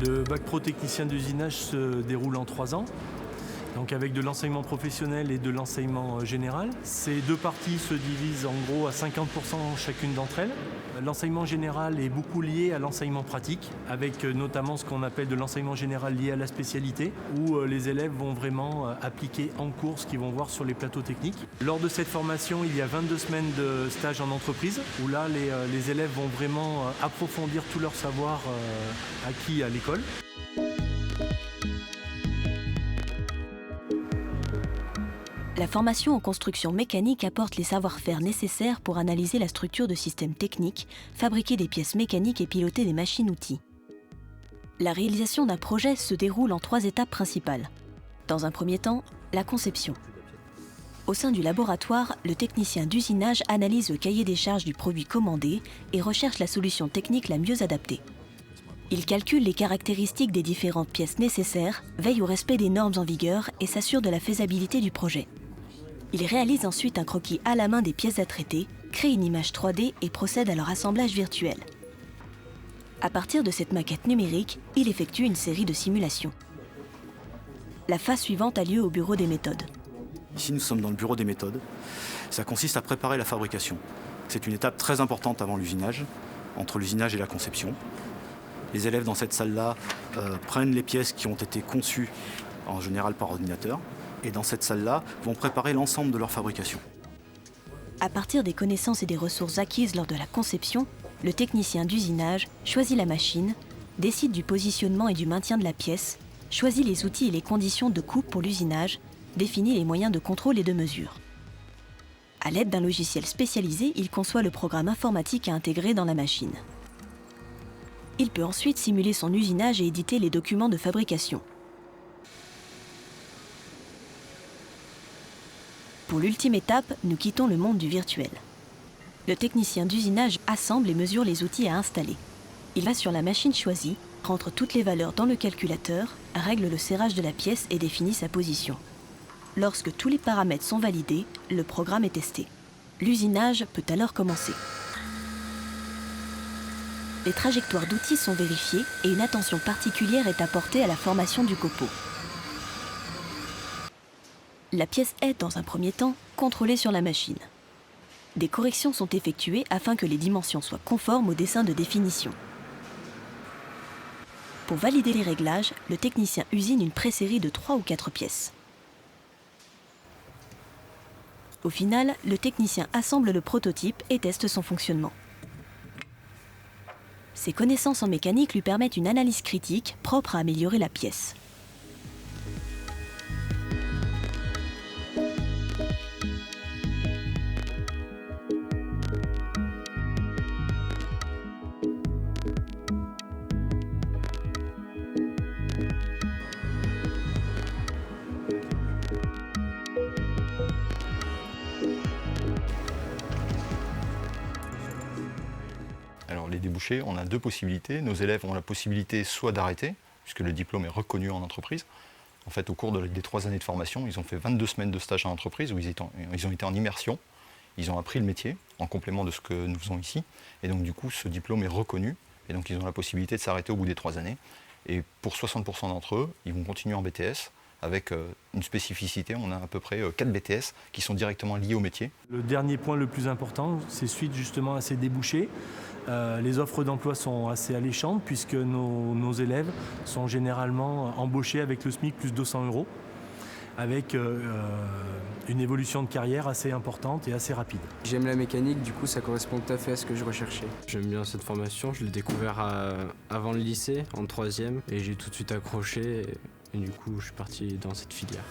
Le bac pro technicien d'usinage se déroule en 3 ans, donc avec de l'enseignement professionnel et de l'enseignement général. Ces deux parties se divisent en gros à 50% chacune d'entre elles. L'enseignement général est beaucoup lié à l'enseignement pratique, avec notamment ce qu'on appelle de l'enseignement général lié à la spécialité, où les élèves vont vraiment appliquer en cours ce qu'ils vont voir sur les plateaux techniques. Lors de cette formation, il y a 22 semaines de stage en entreprise, où là les élèves vont vraiment approfondir tout leur savoir acquis à l'école. La formation en construction mécanique apporte les savoir-faire nécessaires pour analyser la structure de systèmes techniques, fabriquer des pièces mécaniques et piloter des machines-outils. La réalisation d'un projet se déroule en 3 étapes principales. Dans un premier temps, la conception. Au sein du laboratoire, le technicien d'usinage analyse le cahier des charges du produit commandé et recherche la solution technique la mieux adaptée. Il calcule les caractéristiques des différentes pièces nécessaires, veille au respect des normes en vigueur et s'assure de la faisabilité du projet. Il réalise ensuite un croquis à la main des pièces à traiter, crée une image 3D et procède à leur assemblage virtuel. À partir de cette maquette numérique, il effectue une série de simulations. La phase suivante a lieu au bureau des méthodes. Ici, nous sommes dans le bureau des méthodes. Ça consiste à préparer la fabrication. C'est une étape très importante avant l'usinage, entre l'usinage et la conception. Les élèves dans cette salle-là prennent les pièces qui ont été conçues en général par ordinateur et dans cette salle-là vont préparer l'ensemble de leur fabrication. À partir des connaissances et des ressources acquises lors de la conception, le technicien d'usinage choisit la machine, décide du positionnement et du maintien de la pièce, choisit les outils et les conditions de coupe pour l'usinage, définit les moyens de contrôle et de mesure. À l'aide d'un logiciel spécialisé, il conçoit le programme informatique à intégrer dans la machine. Il peut ensuite simuler son usinage et éditer les documents de fabrication. Pour l'ultime étape, nous quittons le monde du virtuel. Le technicien d'usinage assemble et mesure les outils à installer. Il va sur la machine choisie, rentre toutes les valeurs dans le calculateur, règle le serrage de la pièce et définit sa position. Lorsque tous les paramètres sont validés, le programme est testé. L'usinage peut alors commencer. Les trajectoires d'outils sont vérifiées et une attention particulière est apportée à la formation du copeau. La pièce est, dans un premier temps, contrôlée sur la machine. Des corrections sont effectuées afin que les dimensions soient conformes au dessin de définition. Pour valider les réglages, le technicien usine une présérie de 3 ou 4 pièces. Au final, le technicien assemble le prototype et teste son fonctionnement. Ses connaissances en mécanique lui permettent une analyse critique propre à améliorer la pièce. Alors les débouchés, on a 2 possibilités. Nos élèves ont la possibilité soit d'arrêter, puisque le diplôme est reconnu en entreprise. En fait, au cours des 3 années de formation, ils ont fait 22 semaines de stage en entreprise où ils ont été en immersion. Ils ont appris le métier en complément de ce que nous faisons ici. Et donc du coup, ce diplôme est reconnu. Et donc ils ont la possibilité de s'arrêter au bout des 3 années. Et pour 60% d'entre eux, ils vont continuer en BTS avec une spécificité. On a à peu près 4 BTS qui sont directement liés au métier. Le dernier point le plus important, c'est suite justement à ces débouchés. Les offres d'emploi sont assez alléchantes puisque nos élèves sont généralement embauchés avec le SMIC plus 200 €, avec une évolution de carrière assez importante et assez rapide. J'aime la mécanique, du coup ça correspond tout à fait à ce que je recherchais. J'aime bien cette formation, je l'ai découvert avant le lycée, en 3e, et j'ai tout de suite accroché, et du coup je suis parti dans cette filière.